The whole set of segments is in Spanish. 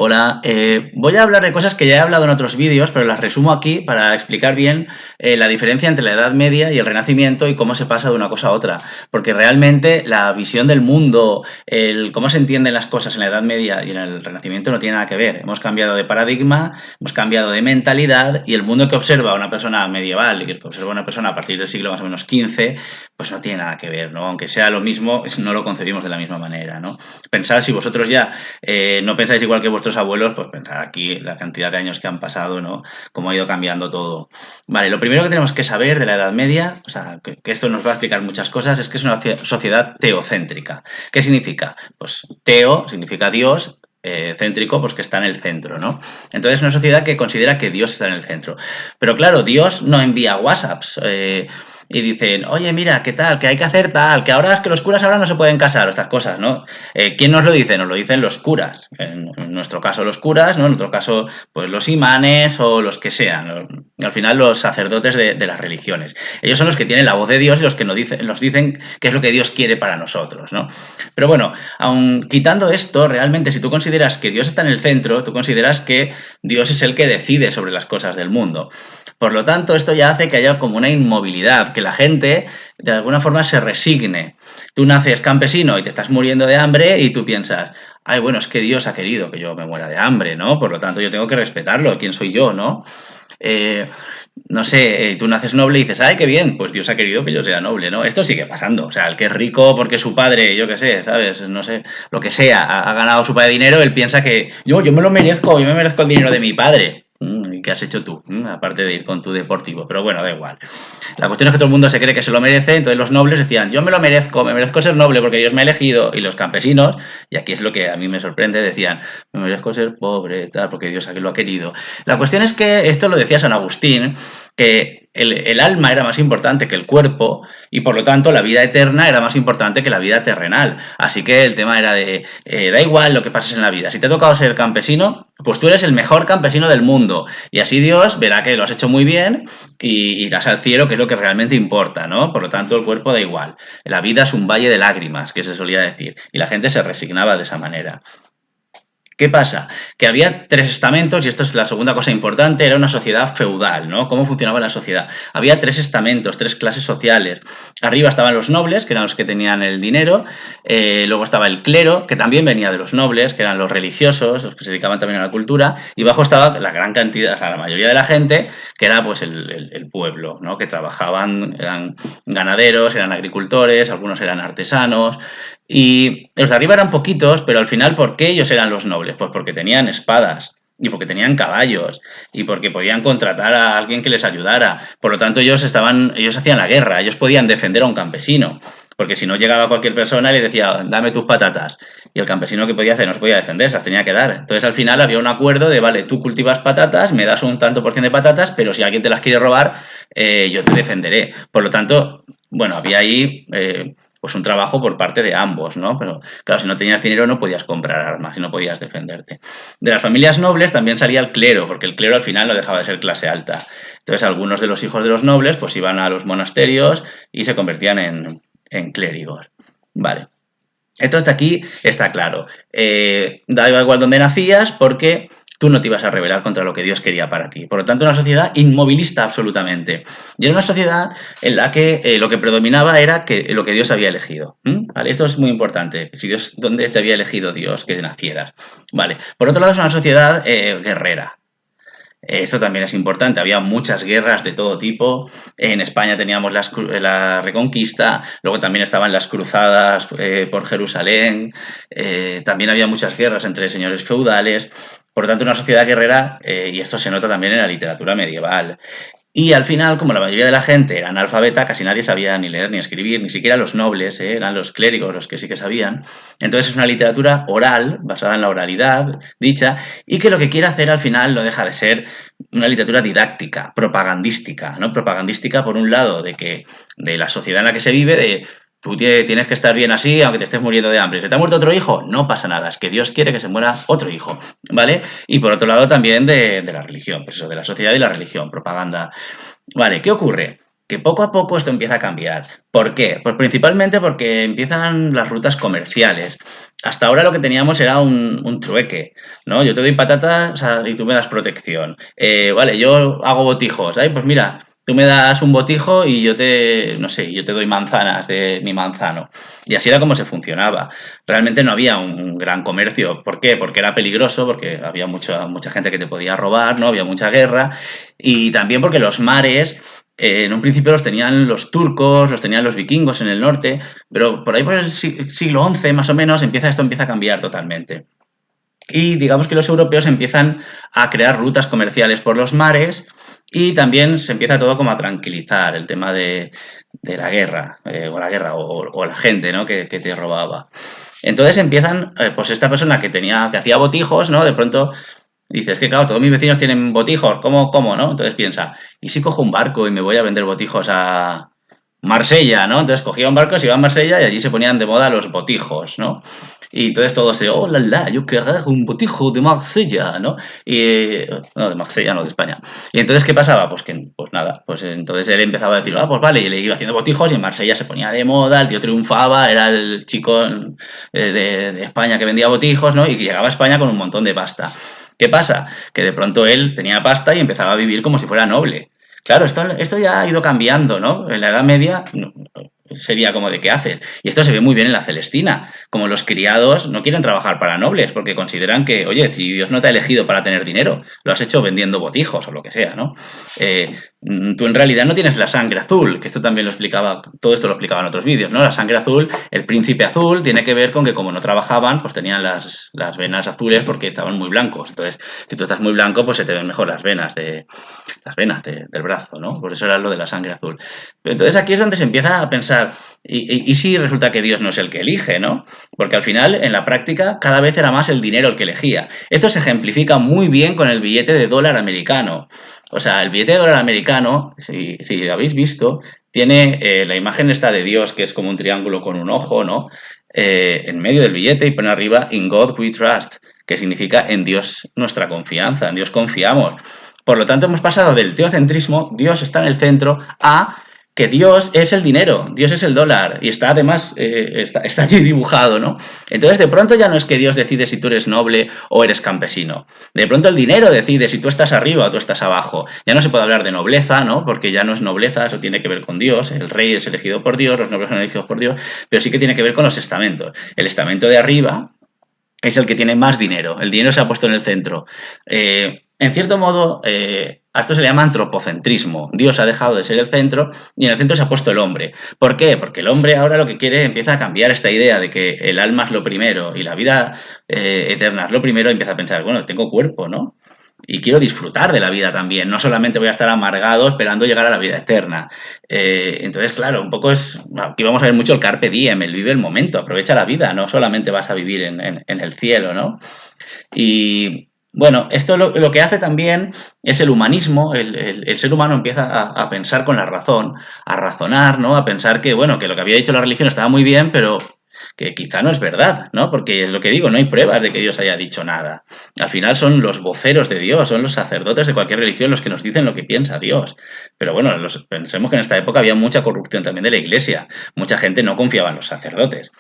Hola, voy a hablar de cosas que ya he hablado en otros vídeos, pero las resumo aquí para explicar bien la diferencia entre la Edad Media y el Renacimiento y cómo se pasa de una cosa a otra. Porque realmente la visión del mundo, el cómo se entienden las cosas en la Edad Media y en el Renacimiento no tiene nada que ver. Hemos cambiado de paradigma, hemos cambiado de mentalidad y el mundo que observa una persona medieval y que observa una persona a partir del siglo más o menos XV, pues no tiene nada que ver, ¿no? Aunque sea lo mismo, no lo concebimos de la misma manera, ¿no? Pensad si vosotros ya no pensáis igual que vuestros abuelos, pues pensad aquí la cantidad de años que han pasado, ¿no? Cómo ha ido cambiando todo. Vale, lo primero que tenemos que saber de la Edad Media, o sea, que esto nos va a explicar muchas cosas, es que es una sociedad teocéntrica. ¿Qué significa? Pues teo significa Dios, céntrico, pues que está en el centro, ¿no? Entonces es una sociedad que considera que Dios está en el centro. Pero claro, Dios no envía WhatsApps. Y dicen, oye, mira, ¿qué tal? Que hay que hacer tal, que ahora es que los curas ahora no se pueden casar, o estas cosas, ¿no? ¿Quién nos lo dice? Nos lo dicen los curas. En nuestro caso los curas, ¿no? En otro caso, pues los imanes o los que sean. Al final los sacerdotes de las religiones. Ellos son los que tienen la voz de Dios y los que nos dicen qué es lo que Dios quiere para nosotros, ¿no? Pero bueno, aun quitando esto, realmente si tú consideras que Dios está en el centro, tú consideras que Dios es el que decide sobre las cosas del mundo. Por lo tanto, esto ya hace que haya como una inmovilidad, que la gente de alguna forma se resigne. Tú naces campesino y te estás muriendo de hambre y tú piensas, ay, bueno, es que Dios ha querido que yo me muera de hambre, ¿no? Por lo tanto, yo tengo que respetarlo. ¿Quién soy yo, no? Eh, no sé, tú naces noble y dices, ay, qué bien, pues Dios ha querido que yo sea noble, ¿no? Esto sigue pasando. O sea, el que es rico porque su padre, yo qué sé, ¿sabes? No sé, lo que sea, ha ganado su padre dinero, él piensa que yo me lo merezco, yo me merezco el dinero de mi padre. ¿Qué has hecho tú? Aparte de ir con tu deportivo. Pero bueno, da igual. La cuestión es que todo el mundo se cree que se lo merece, entonces los nobles decían, yo me merezco ser noble porque Dios me ha elegido, y los campesinos, y aquí es lo que a mí me sorprende, decían, me merezco ser pobre, tal, porque Dios aquí lo ha querido. La cuestión es que, esto lo decía San Agustín, que el alma era más importante que el cuerpo y por lo tanto la vida eterna era más importante que la vida terrenal. Así que el tema era de, da igual lo que pases en la vida, si te ha tocado ser campesino, pues tú eres el mejor campesino del mundo y así Dios verá que lo has hecho muy bien y irás al cielo, que es lo que realmente importa, ¿no? Por lo tanto el cuerpo da igual. La vida es un valle de lágrimas, que se solía decir, y la gente se resignaba de esa manera. ¿Qué pasa? Que había tres estamentos, y esto es la segunda cosa importante, era una sociedad feudal, ¿no? ¿Cómo funcionaba la sociedad? Había tres estamentos, tres clases sociales. Arriba estaban los nobles, que eran los que tenían el dinero, luego estaba el clero, que también venía de los nobles, que eran los religiosos, los que se dedicaban también a la cultura, y bajo estaba la gran cantidad, o sea, la mayoría de la gente, que era pues el pueblo, ¿no? Que trabajaban, eran ganaderos, eran agricultores, algunos eran artesanos, y los de arriba eran poquitos, pero al final, ¿por qué ellos eran los nobles? Pues porque tenían espadas, y porque tenían caballos, y porque podían contratar a alguien que les ayudara. Por lo tanto, ellos hacían la guerra, ellos podían defender a un campesino. Porque si no llegaba cualquier persona y le decía, dame tus patatas. Y el campesino que podía hacer no se podía defender, se las tenía que dar. Entonces al final había un acuerdo de, vale, tú cultivas patatas, me das un tanto por ciento de patatas, pero si alguien te las quiere robar, yo te defenderé. Por lo tanto, bueno, había ahí pues un trabajo por parte de ambos, ¿no? Pero claro, si no tenías dinero no podías comprar armas y no podías defenderte. De las familias nobles también salía el clero, porque el clero al final no dejaba de ser clase alta. Entonces algunos de los hijos de los nobles pues iban a los monasterios y se convertían en clérigos. Vale. Entonces aquí está claro. Da igual donde nacías porque tú no te ibas a rebelar contra lo que Dios quería para ti. Por lo tanto, una sociedad inmovilista absolutamente. Y era una sociedad en la que lo que predominaba era lo que Dios había elegido. ¿Vale? Esto es muy importante. Si Dios, ¿dónde te había elegido Dios que nacieras? Vale. Por otro lado, es una sociedad guerrera. Esto también es importante, había muchas guerras de todo tipo, en España teníamos la Reconquista, luego también estaban las cruzadas por Jerusalén, también había muchas guerras entre señores feudales, por lo tanto una sociedad guerrera, y esto se nota también en la literatura medieval. Y al final, como la mayoría de la gente era analfabeta, casi nadie sabía ni leer ni escribir, ni siquiera los nobles, eran los clérigos los que sí que sabían. Entonces es una literatura oral, basada en la oralidad dicha, y que lo que quiere hacer al final no deja de ser una literatura didáctica, propagandística, ¿no? Propagandística por un lado de la sociedad en la que se vive, de tú tienes que estar bien así, aunque te estés muriendo de hambre. ¿Se te ha muerto otro hijo? No pasa nada, es que Dios quiere que se muera otro hijo, ¿vale? Y por otro lado también de la religión, pues eso, de la sociedad y la religión, propaganda. Vale, ¿qué ocurre? que poco a poco esto empieza a cambiar. ¿Por qué? Pues principalmente porque empiezan las rutas comerciales. Hasta ahora lo que teníamos era un trueque, ¿no? Yo te doy patatas, o sea, y tú me das protección. Vale, yo hago botijos. Ay, pues mira, tú me das un botijo y yo te, no sé, yo te doy manzanas de mi manzano. Y así era como se funcionaba. Realmente no había un gran comercio. ¿Por qué? Porque era peligroso, porque había mucha gente que te podía robar, ¿no? Había mucha guerra. Y también porque los mares, en un principio los tenían los turcos, los tenían los vikingos en el norte, pero por ahí por el siglo XI más o menos esto empieza a cambiar totalmente. Y digamos que los europeos empiezan a crear rutas comerciales por los mares y también se empieza todo como a tranquilizar el tema de la guerra o la gente, ¿no? Que te robaba. Entonces empiezan, pues esta persona que hacía botijos, ¿no? De pronto dice, es que claro, todos mis vecinos tienen botijos, ¿cómo, no? Entonces piensa, ¿y si cojo un barco y me voy a vender botijos a Marsella, ¿no? Entonces cogía un barco, se iba a Marsella y allí se ponían de moda los botijos, ¿no? Y entonces todos se, oh, la, yo quiero un botijo de Marsella, ¿no? Y, no, de Marsella, no, de España. Y entonces, ¿qué pasaba? Pues nada, pues entonces él empezaba a decir, pues vale, y le iba haciendo botijos y en Marsella se ponía de moda, el tío triunfaba, era el chico de España que vendía botijos, ¿no? Y que llegaba a España con un montón de pasta. ¿Qué pasa? Que de pronto él tenía pasta y empezaba a vivir como si fuera noble. Claro, esto ya ha ido cambiando, ¿no? En la Edad Media sería como de qué haces. Y esto se ve muy bien en la Celestina. Como los criados no quieren trabajar para nobles porque consideran que, oye, si Dios no te ha elegido para tener dinero, lo has hecho vendiendo botijos o lo que sea, ¿no? Tú en realidad no tienes la sangre azul, que esto también lo explicaba, todo esto lo explicaba en otros vídeos, ¿no? La sangre azul, el príncipe azul, tiene que ver con que como no trabajaban, pues tenían las venas azules porque estaban muy blancos. Entonces, si tú estás muy blanco, pues se te ven mejor del brazo, ¿no? Por eso era lo de la sangre azul. Entonces aquí es donde se empieza a pensar, ¿y si resulta que Dios no es el que elige, ¿no? Porque al final, en la práctica, cada vez era más el dinero el que elegía. Esto se ejemplifica muy bien con el billete de dólar americano. O sea, el billete de dólar americano, si lo habéis visto, tiene la imagen esta de Dios, que es como un triángulo con un ojo, ¿no? En medio del billete y pone arriba In God we trust, que significa en Dios nuestra confianza, en Dios confiamos. Por lo tanto, hemos pasado del teocentrismo, Dios está en el centro, a que Dios es el dinero, Dios es el dólar, y está además, está allí dibujado, ¿no? Entonces, de pronto ya no es que Dios decide si tú eres noble o eres campesino. De pronto el dinero decide si tú estás arriba o tú estás abajo. Ya no se puede hablar de nobleza, ¿no? Porque ya no es nobleza, eso tiene que ver con Dios. El rey es elegido por Dios, los nobles son elegidos por Dios, pero sí que tiene que ver con los estamentos. El estamento de arriba es el que tiene más dinero. El dinero se ha puesto en el centro. En cierto modo, a esto se le llama antropocentrismo. Dios ha dejado de ser el centro y en el centro se ha puesto el hombre. ¿Por qué? Porque el hombre ahora lo que quiere empieza a cambiar esta idea de que el alma es lo primero y la vida eterna es lo primero y empieza a pensar, bueno, tengo cuerpo, ¿no? Y quiero disfrutar de la vida también, no solamente voy a estar amargado esperando llegar a la vida eterna. Entonces, claro, un poco aquí vamos a ver mucho el carpe diem, el vive el momento, aprovecha la vida, no solamente vas a vivir en el cielo, ¿no? Y bueno, esto lo que hace también es el humanismo, el ser humano empieza a pensar con la razón, a razonar, ¿no? A pensar que, bueno, que lo que había dicho la religión estaba muy bien, pero que quizá no es verdad, ¿no? Porque lo que digo, no hay pruebas de que Dios haya dicho nada. Al final son los voceros de Dios, son los sacerdotes de cualquier religión los que nos dicen lo que piensa Dios. Pero bueno, pensemos que en esta época había mucha corrupción también de la iglesia. Mucha gente no confiaba en los sacerdotes.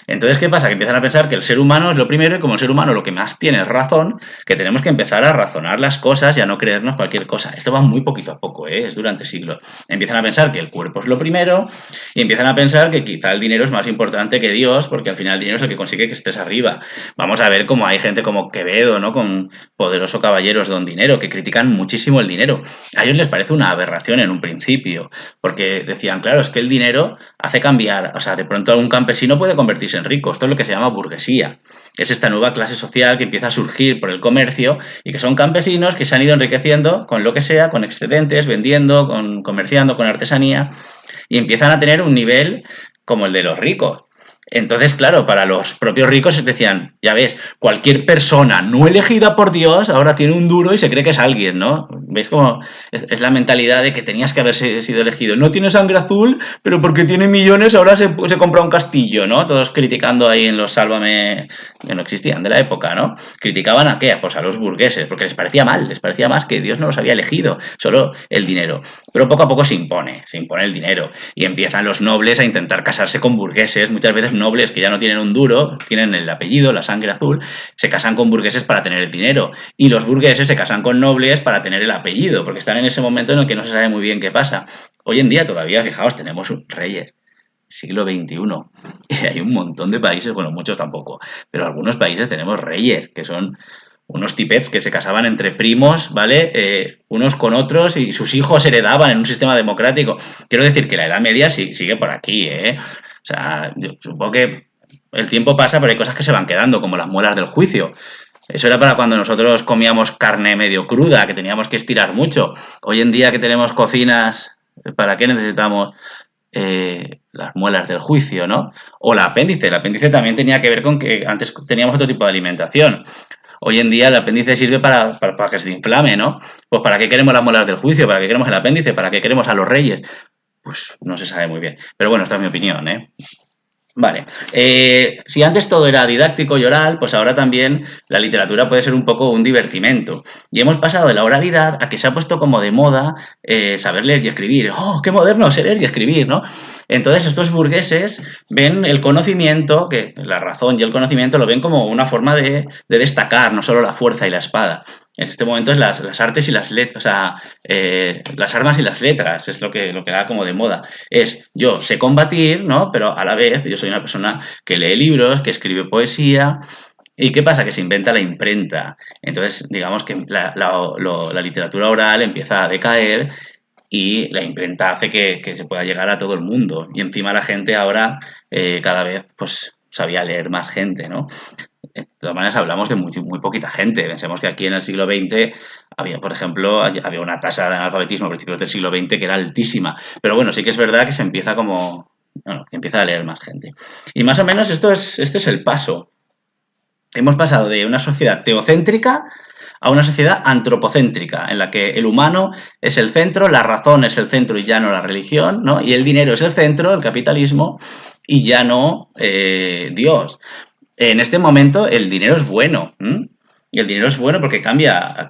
Entonces, ¿qué pasa? Que empiezan a pensar que el ser humano es lo primero y como el ser humano lo que más tiene es razón, que tenemos que empezar a razonar las cosas y a no creernos cualquier cosa. Esto va muy poquito a poco, es durante siglos. Empiezan a pensar que el cuerpo es lo primero y empiezan a pensar que quizá el dinero es más importante que Dios, porque al final el dinero es el que consigue que estés arriba. Vamos a ver cómo hay gente como Quevedo, ¿no? Con poderoso caballeros don dinero, que critican muchísimo el dinero. A ellos les parece una aberración en un principio, porque decían, claro, es que el dinero hace cambiar, o sea, de pronto algún campesino puede convertirse en rico. Esto es lo que se llama burguesía. Es esta nueva clase social que empieza a surgir por el comercio y que son campesinos que se han ido enriqueciendo con lo que sea, con excedentes, vendiendo, comerciando, con artesanía y empiezan a tener un nivel como el de los ricos. Entonces, claro, para los propios ricos decían, ya ves, cualquier persona no elegida por Dios ahora tiene un duro y se cree que es alguien, ¿no? ¿Veis cómo es la mentalidad de que tenías que haber sido elegido? No tiene sangre azul, pero porque tiene millones ahora se compra un castillo, ¿no? Todos criticando ahí en los Sálvame, que no existían de la época, ¿no? ¿Criticaban a qué? Pues a los burgueses, porque les parecía mal, les parecía más que Dios no los había elegido, solo el dinero. Pero poco a poco se impone el dinero y empiezan los nobles a intentar casarse con burgueses, muchas veces nobles que ya no tienen un duro, tienen el apellido, la sangre azul, se casan con burgueses para tener el dinero y los burgueses se casan con nobles para tener el apellido, porque están en ese momento en el que no se sabe muy bien qué pasa. Hoy en día todavía, fijaos, tenemos reyes, siglo XXI. Y hay un montón de países, bueno, muchos tampoco, pero algunos países tenemos reyes, que son unos tipets que se casaban entre primos, ¿vale? Unos con otros y sus hijos heredaban en un sistema democrático. Quiero decir que la Edad Media sigue por aquí, ¿eh? O sea, yo supongo que el tiempo pasa, pero hay cosas que se van quedando, como las muelas del juicio. Eso era para cuando nosotros comíamos carne medio cruda, que teníamos que estirar mucho. Hoy en día que tenemos cocinas, ¿para qué necesitamos las muelas del juicio, ¿no? O la apéndice. El apéndice también tenía que ver con que antes teníamos otro tipo de alimentación. Hoy en día el apéndice sirve para que se inflame, ¿no? Pues ¿para qué queremos las muelas del juicio? ¿Para qué queremos el apéndice? ¿Para qué queremos a los reyes? Pues no se sabe muy bien. Pero bueno, esta es mi opinión, ¿eh? Vale. Si antes todo era didáctico y oral, pues ahora también la literatura puede ser un poco un divertimento. Y hemos pasado de la oralidad a que se ha puesto como de moda saber leer y escribir. ¡Oh, qué moderno! Sé leer y escribir, ¿no? Entonces estos burgueses ven el conocimiento, que la razón y el conocimiento lo ven como una forma de destacar, no solo la fuerza y la espada. En este momento es las artes y las letras, o sea, las armas y las letras, es lo que da como de moda. Es, yo sé combatir, ¿no? Pero a la vez yo soy una persona que lee libros, que escribe poesía. ¿Y qué pasa? Que se inventa la imprenta. Entonces, digamos que la literatura oral empieza a decaer y la imprenta hace que se pueda llegar a todo el mundo. Y encima la gente ahora cada vez pues sabía leer más gente, ¿no? De todas maneras, hablamos de muy poquita gente. Pensemos que aquí en el siglo XX había, por ejemplo, había una tasa de analfabetismo a principios del siglo XX que era altísima. Pero bueno, sí que es verdad que se empieza como... Bueno, que empieza a leer más gente. Y más o menos este es el paso. Hemos pasado de una sociedad teocéntrica a una sociedad antropocéntrica, en la que el humano es el centro, la razón es el centro y ya no la religión, ¿no? Y el dinero es el centro, el capitalismo, y ya no Dios. En este momento el dinero es bueno. ¿M? Y el dinero es bueno porque cambia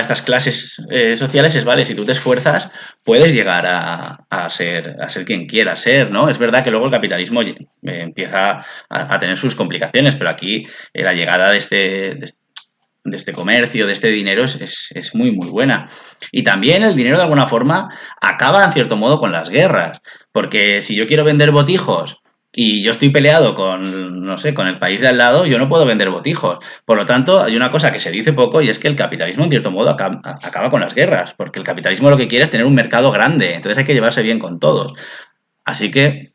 estas clases sociales. Es vale, si tú te esfuerzas, puedes llegar a ser quien quieras ser, ¿no? Es verdad que luego el capitalismo empieza a tener sus complicaciones, pero aquí la llegada de este comercio, de este dinero, es muy, muy buena. Y también el dinero, de alguna forma, acaba, en cierto modo, con las guerras. Porque si yo quiero vender botijos y yo estoy peleado con, no sé, con el país de al lado, yo no puedo vender botijos. Por lo tanto, hay una cosa que se dice poco y es que el capitalismo, en cierto modo, acaba con las guerras. Porque el capitalismo lo que quiere es tener un mercado grande. Entonces hay que llevarse bien con todos. Así que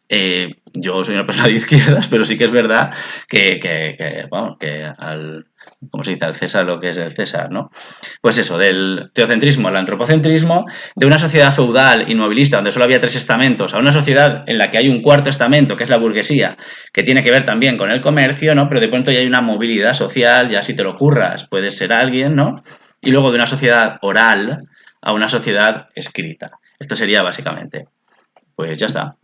yo soy una persona de izquierdas, pero sí que es verdad vamos, que ¿cómo se dice? Al César lo que es del César, ¿no? Pues eso, del teocentrismo al antropocentrismo, de una sociedad feudal y nobilista donde solo había tres estamentos, a una sociedad en la que hay un cuarto estamento, que es la burguesía, que tiene que ver también con el comercio, ¿no? Pero de pronto ya hay una movilidad social, ya si te lo curras, puedes ser alguien, ¿no? Y luego de una sociedad oral a una sociedad escrita. Esto sería básicamente. Pues ya está.